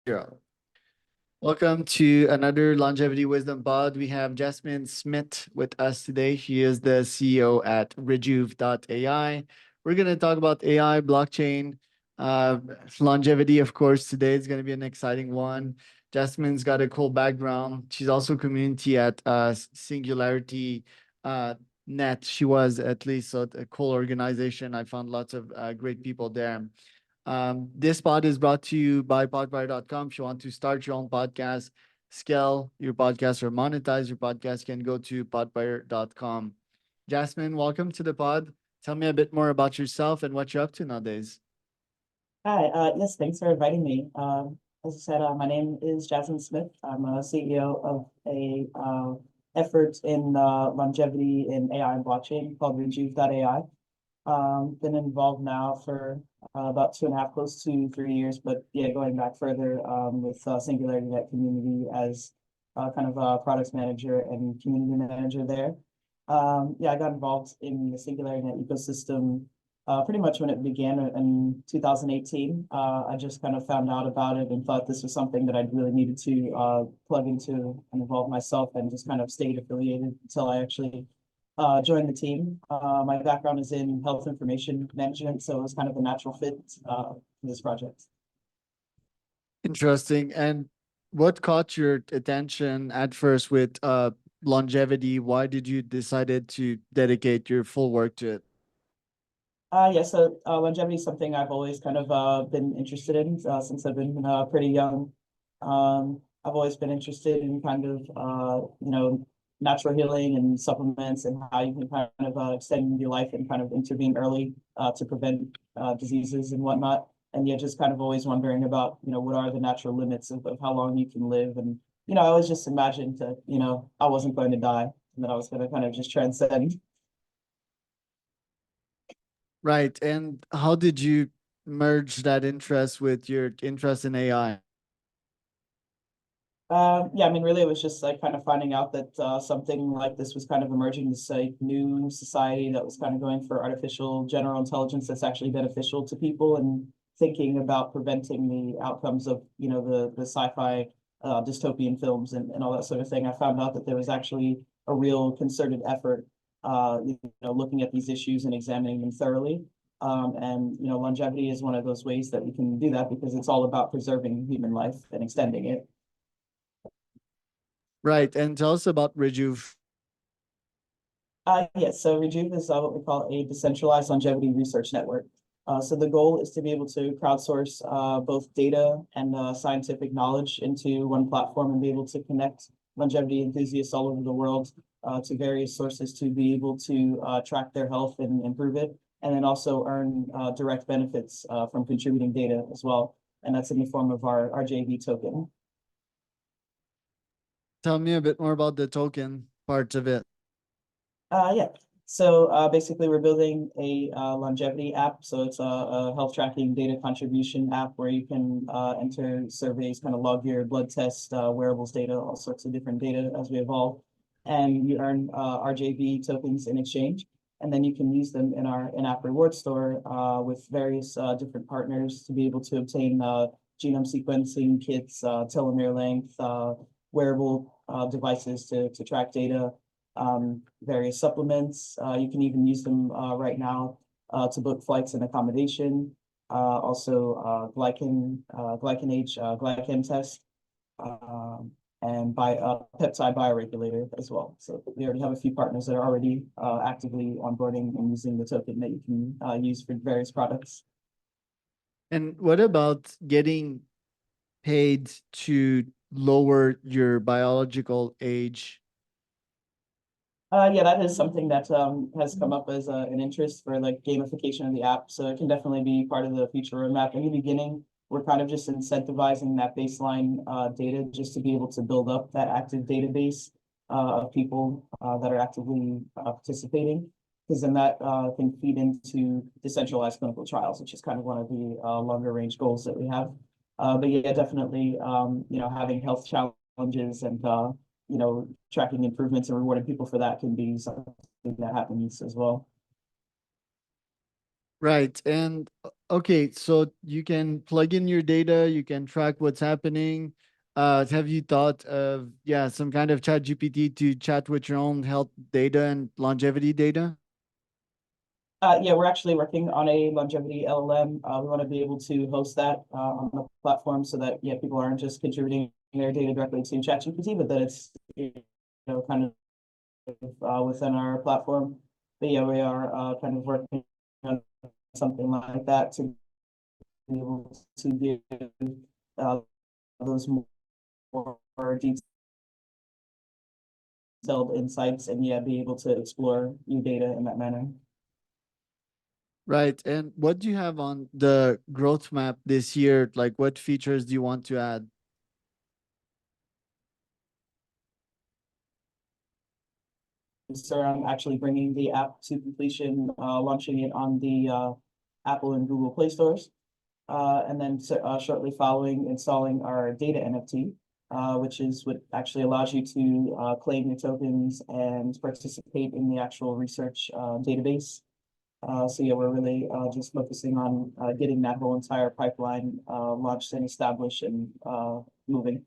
Zero. Welcome to another Longevity Wisdom Pod. We have Jasmine Smith with us today. She is the CEO at Rejuve.ai. We're going to talk about AI, blockchain, longevity, of course. Today is going to be an exciting one. Jasmine's got a cool background. She's also community at Singularity net. She was at least a cool organization. I found lots of great people there. This pod is brought to you by podbuyer.com. If you want to start your own podcast, scale your podcast, or monetize your podcast, you can go to podbuyer.com. Jasmine, welcome to the pod. Tell me a bit more about yourself and what you're up to nowadays. Hi, yes, thanks for inviting me. As I said, my name is Jasmine Smith. I'm a CEO of a effort in longevity in AI and blockchain called Rejuve.ai. Been involved now for about 2.5, close to 3 years, but yeah, going back further with Singularity Net community as kind of a product manager and community manager there. Yeah, I got involved in the Singularity Net ecosystem pretty much when it began in 2018. I just kind of found out about it and thought this was something that I really needed to plug into and involve myself, and just kind of stayed affiliated until I actually joined the team. My background is in health information management, so it was kind of a natural fit for this project. Interesting. And what caught your attention at first with longevity? Why did you decided to dedicate your full work to it? Yeah, so longevity is something I've always kind of been interested in since I've been pretty young. I've always been interested in kind of natural healing and supplements, and how you can kind of extend your life and kind of intervene early to prevent diseases and whatnot. And yeah, just kind of always wondering about what are the natural limits of how long you can live. And I always just imagined that I wasn't going to die, and that I was going to kind of just transcend. Right. And how did you merge that interest with your interest in AI? Yeah, I mean, really, it was just like kind of finding out that something like this was kind of emerging, this like new society that was kind of going for artificial general intelligence that's actually beneficial to people, and thinking about preventing the outcomes of the sci-fi dystopian films and all that sort of thing. I found out that there was actually a real concerted effort, looking at these issues and examining them thoroughly. And longevity is one of those ways that we can do that, because it's all about preserving human life and extending it. Right. And tell us about Rejuve. Yes, so Rejuve is what we call a decentralized longevity research network. So the goal is to be able to crowdsource both data and scientific knowledge into one platform, and be able to connect longevity enthusiasts all over the world to various sources to be able to track their health and improve it, and then also earn direct benefits from contributing data as well. And that's in the form of our RJV token. Tell me a bit more about the token part of it. Yeah. So basically, we're building a longevity app. So it's a health tracking data contribution app where you can enter surveys, kind of log your blood tests, wearables data, all sorts of different data as we evolve. And you earn RJV tokens in exchange. And then you can use them in our in-app reward store with various different partners to be able to obtain genome sequencing kits, telomere length, wearable devices to track data, various supplements. You can even use them right now to book flights and accommodation. Also glycan age, glycan test, and peptide bioregulator as well. So we already have a few partners that are already actively onboarding and using the token that you can use for various products. And what about getting paid to lower your biological age? Yeah, that is something that has come up as an interest for like gamification of the app. So it can definitely be part of the future roadmap. In the beginning, we're kind of just incentivizing that baseline data just to be able to build up that active database of people that are actively participating, because then that can feed into decentralized clinical trials, which is kind of one of the longer range goals that we have. But yeah, definitely, having health challenges and tracking improvements and rewarding people for that can be something that happens as well. Right. And Okay, so you can plug in your data, you can track what's happening. Have you thought of, yeah, some kind of chat GPT to chat with your own health data and longevity data? Yeah, we're actually working on a longevity LLM. We want to be able to host that on the platform so that yeah, people aren't just contributing their data directly to ChatGPT, but that it's kind of within our platform. But yeah, we are kind of working on something like that to be able to give uh, those more detailed insights and yeah, be able to explore new data in that manner. Right. And what do you have on the growth map this year? Like, what features do you want to add? So I'm actually bringing the app to completion, launching it on the Apple and Google Play stores. And then shortly following installing our data NFT, which is what actually allows you to claim your tokens and participate in the actual research database. So yeah, we're really just focusing on getting that whole entire pipeline launched and established and moving.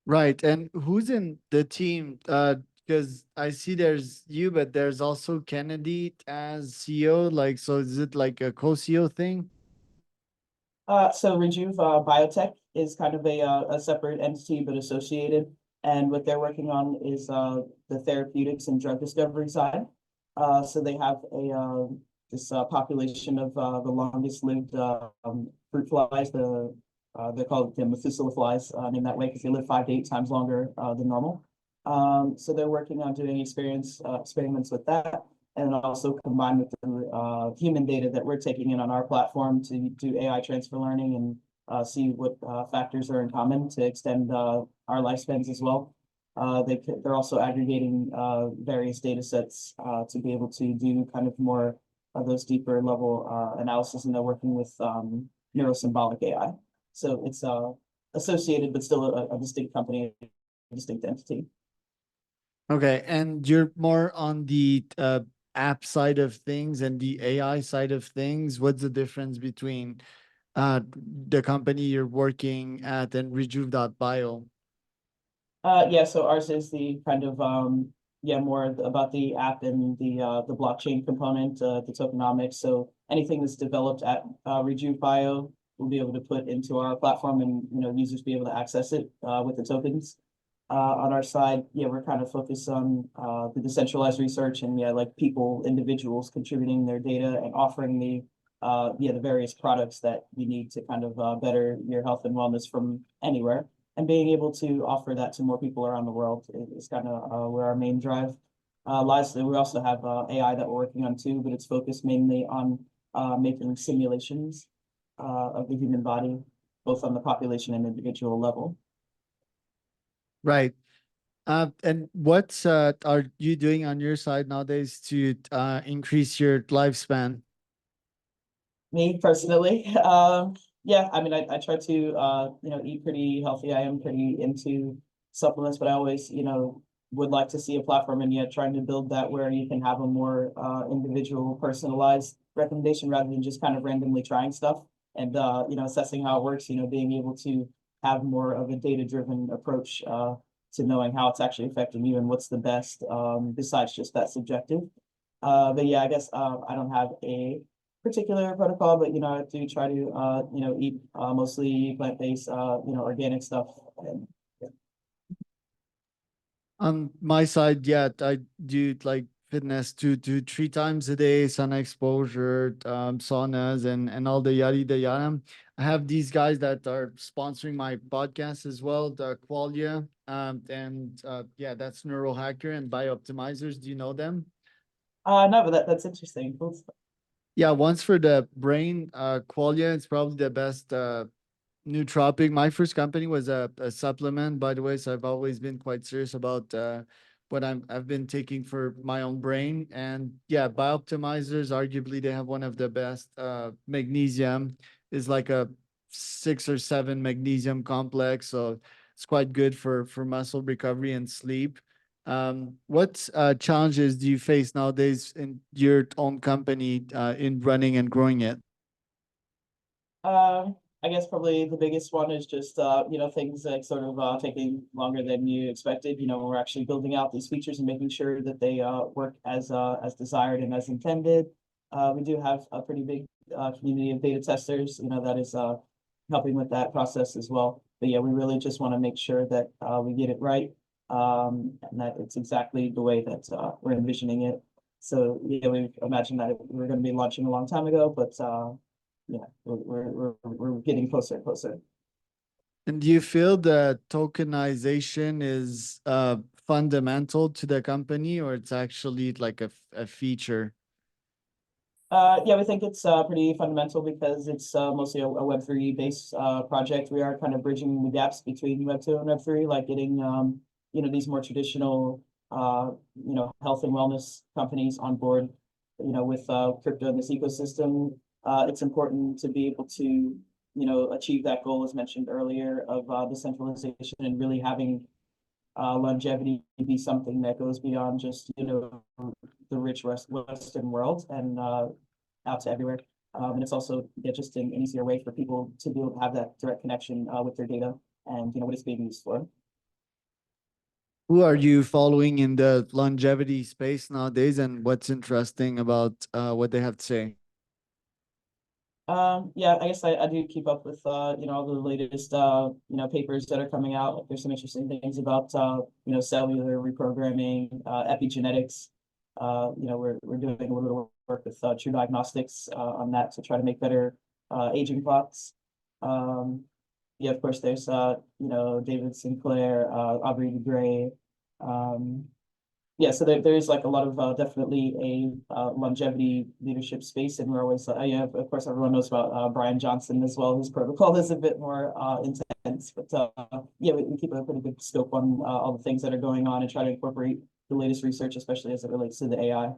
Right. And who's in the team? Because I see there's you, but there's also Kennedy as CEO. Like, so is it like a co-CEO thing? So Rejuve Biotech is kind of a separate entity but associated, and what they're working on is the therapeutics and drug discovery side. So they have a this population of the longest lived fruit flies. They're called the Methuselah flies, named that way because they live 5 to 8 times longer than normal. So they're working on doing experiments with that and also combined with the human data that we're taking in on our platform to do AI transfer learning and see what factors are in common to extend our lifespans as well. They're also aggregating various data sets to be able to do kind of more of those deeper level analysis, and they're working with neurosymbolic AI. So it's associated, but still a distinct company, a distinct entity. Okay. And you're more on the app side of things and the AI side of things. What's the difference between the company you're working at and Rejuve.bio? Yeah, so ours is the kind of yeah, more about the app and the blockchain component, the tokenomics. So anything that's developed at RejuveBio, we'll be able to put into our platform and users be able to access it with the tokens. On our side, yeah, we're kind of focused on the decentralized research and yeah, like people, individuals contributing their data and offering the various products that you need to kind of better your health and wellness from anywhere. And being able to offer that to more people around the world is kind of where our main drive lies. We also have AI that we're working on too, but it's focused mainly on making simulations of the human body, both on the population and individual level. Right. And what are you doing on your side nowadays to increase your lifespan? Me personally, yeah, I mean, I try to eat pretty healthy. I am pretty into supplements, but I always would like to see a platform and yet trying to build that where you can have a more individual, personalized recommendation rather than just kind of randomly trying stuff and assessing how it works. Being able to have more of a data-driven approach to knowing how it's actually affecting you and what's the best besides just that subjective. But yeah, I guess I don't have a particular protocol, but I do try to eat mostly plant-based, organic stuff. And yeah. On my side, yeah, I do like fitness 2 to 3 times a day, sun exposure, saunas, and all the yada yada yada. I have these guys that are sponsoring my podcast as well, the Qualia, and yeah, that's Neurohacker and Biooptimizers. Do you know them? No, but that's interesting. Cool. Yeah, once for the brain, Qualia, it's probably the best nootropic. My first company was a supplement, by the way, so I've always been quite serious about what I've been taking for my own brain. And yeah, Biooptimizers, arguably they have one of the best magnesium, is like a 6 or 7 magnesium complex. So it's quite good for muscle recovery and sleep. What challenges do you face nowadays in your own company in running and growing it? I guess probably the biggest one is just things like sort of taking longer than you expected. We're actually building out these features and making sure that they work as desired and as intended. We do have a pretty big community of beta testers, that is helping with that process as well. But yeah, we really just want to make sure that we get it right, and that it's exactly the way that we're envisioning it. So yeah, we imagined that we were going to be launching a long time ago, but yeah, we're getting closer and closer. And do you feel that tokenization is fundamental to the company, or it's actually like a feature? Yeah, we think it's pretty fundamental because it's mostly a Web3 based project. We are kind of bridging the gaps between Web2 and Web3, like getting these more traditional health and wellness companies on board, with crypto in this ecosystem. It's important to be able to achieve that goal, as mentioned earlier, of decentralization and really having longevity be something that goes beyond just the rich Western world and out to everywhere. And it's also just an easier way for people to be able to have that direct connection with their data and what it's being used for. Who are you following in the longevity space nowadays, and what's interesting about what they have to say? Yeah, I guess I do keep up with all the latest papers that are coming out. There's some interesting things about cellular reprogramming, epigenetics. We're doing a little bit of work with True Diagnostics on that to try to make better aging clocks. Yeah, of course, there's David Sinclair, Aubrey de Grey. Um, yeah, so there's like a lot of definitely a longevity leadership space, and we're always yeah, of course everyone knows about Brian Johnson as well, whose protocol is a bit more intense, but yeah, we keep a pretty good scope on all the things that are going on and try to incorporate the latest research, especially as it relates to the AI.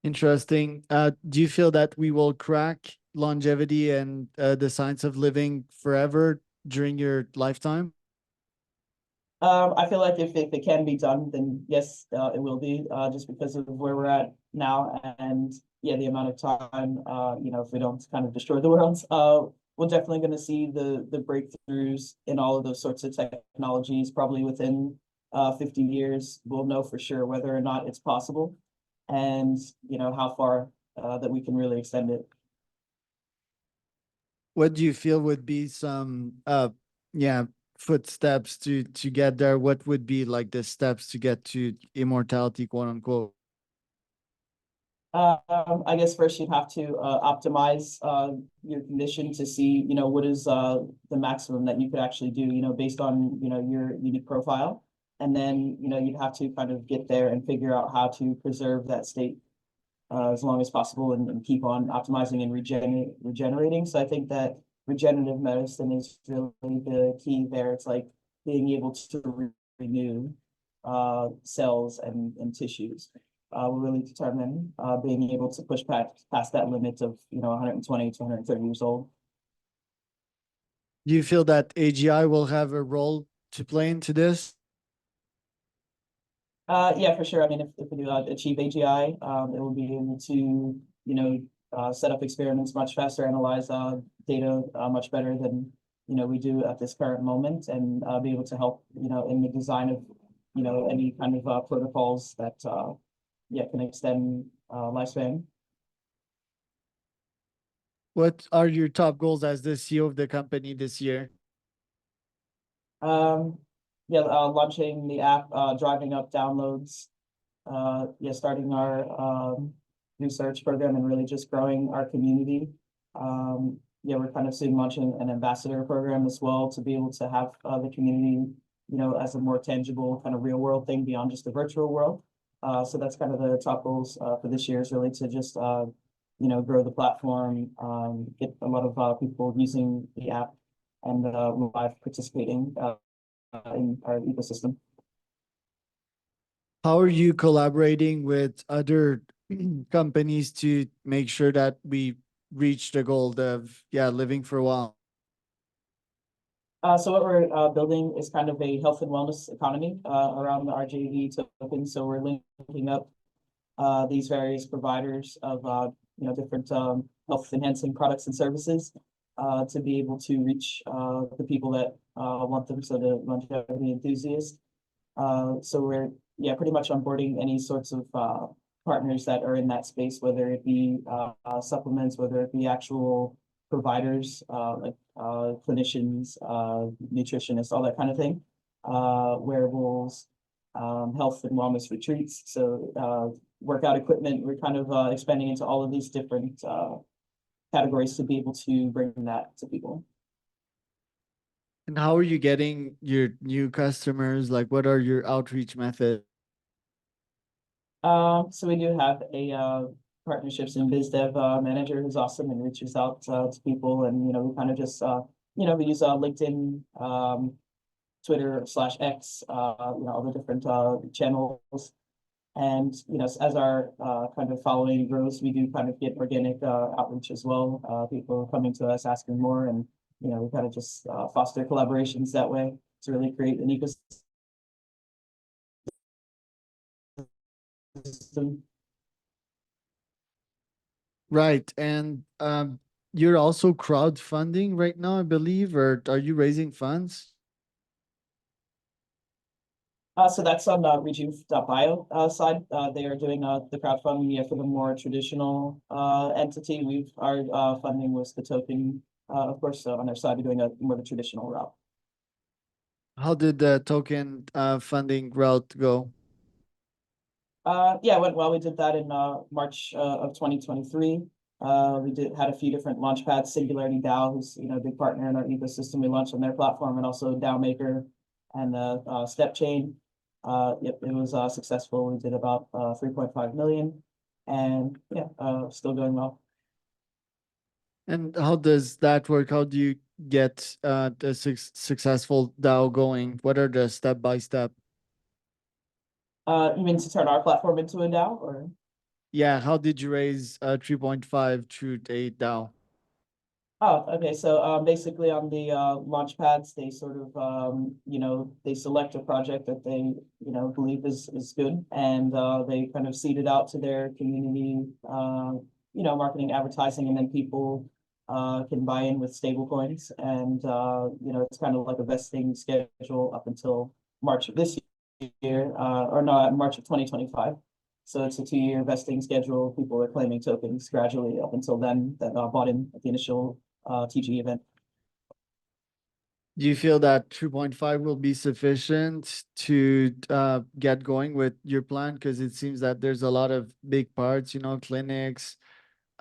Interesting. Do you feel that we will crack longevity and the science of living forever during your lifetime? I feel like if it can be done, then yes, it will be, just because of where we're at now and yeah, the amount of time, if we don't kind of destroy the world, we're definitely going to see the breakthroughs in all of those sorts of technologies. Probably within 50 years, we'll know for sure whether or not it's possible, and how far that we can really extend it. What do you feel would be some yeah, footsteps to get there? What would be like the steps to get to immortality, quote unquote? I guess first you'd have to optimize your condition to see, what is the maximum that you could actually do, based on, your unique profile. And then, you'd have to kind of get there and figure out how to preserve that state as long as possible, and keep on optimizing and regenerating. So I think that regenerative medicine is really the key there. It's like being able to renew cells and tissues will really determine being able to push past that limit of 120 to 130 years old. Do you feel that AGI will have a role to play into this? Yeah, for sure. I mean, if we do achieve AGI, it will be able to set up experiments much faster, analyze data much better than we do at this current moment, and be able to help in the design of any kind of protocols that yeah, can extend lifespan. What are your top goals as the CEO of the company this year? Yeah, launching the app, driving up downloads, yeah, starting our research program and really just growing our community. Yeah, we're kind of soon launching an ambassador program as well to be able to have the community, as a more tangible kind of real world thing beyond just the virtual world. So that's kind of the top goals for this year, is really to just grow the platform, get a lot of people using the app and live participating in our ecosystem. How are you collaborating with other companies to make sure that we reach the goal of, yeah, living for a while? So what we're building is kind of a health and wellness economy around the RJV token. So we're linking up these various providers of different health enhancing products and services to be able to reach the people that want them, so the longevity enthusiasts. So we're pretty much onboarding any sorts of partners that are in that space, whether it be supplements, whether it be actual providers like clinicians, nutritionists, all that kind of thing, wearables, health and wellness retreats. So workout equipment, we're kind of expanding into all of these different categories to be able to bring that to people. And how are you getting your new customers? Like, what are your outreach methods? So we do have a partnerships and biz dev manager who's awesome and reaches out to people, and we kind of just we use LinkedIn, Twitter/X, all the different channels. And as our kind of following grows, we do kind of get organic outreach as well. People coming to us asking more, and we kind of just foster collaborations that way to really create an ecosystem. Right. And you're also crowdfunding right now, I believe, or are you raising funds? So that's on the Rejuve.bio side. They are doing the crowdfunding for the more traditional entity. Our funding was the token, of course. So on their side, we're doing a more the traditional route. How did the token funding route go? Yeah, it went well. We did that in March of 2023. We had a few different launch pads. Singularity DAO, who's a big partner in our ecosystem. We launched on their platform, and also DAO Maker and Step Chain. Yep, it was successful. We did about 3.5 million, and still going well. And how does that work? How do you get the successful DAO going? What are the step by step? You mean to turn our platform into a DAO, or? Yeah, how did you raise 3.5 through a DAO? Oh, okay. So basically on the launch pads, they sort of they select a project that they believe is good, and they kind of seed it out to their community, marketing, advertising, and then people can buy in with stable coins, and it's kind of like a vesting schedule up until March of this year, or no, March of 2025. So it's a 2-year vesting schedule. People are claiming tokens gradually up until then that bought in at the initial TG event. Do you feel that 2.5 will be sufficient to get going with your plan? Because it seems that there's a lot of big parts, clinics,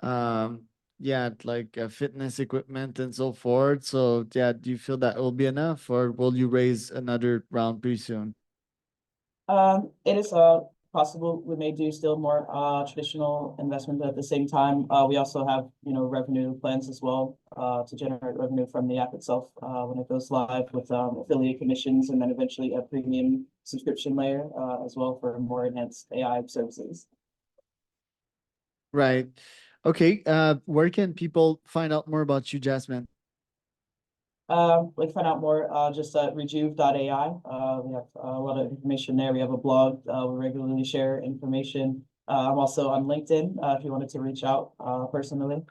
um, yeah, like fitness equipment and so forth. So yeah, do you feel that will be enough, or will you raise another round pretty soon? It is possible we may do still more traditional investment, but at the same time, we also have revenue plans as well to generate revenue from the app itself when it goes live with affiliate commissions, and then eventually a premium subscription layer as well for more enhanced AI services. Right. Okay. Where can people find out more about you, Jasmine? We can find out more just at Rejuve.ai. We have a lot of information there. We have a blog. We regularly share information. I'm also on LinkedIn if you wanted to reach out personally.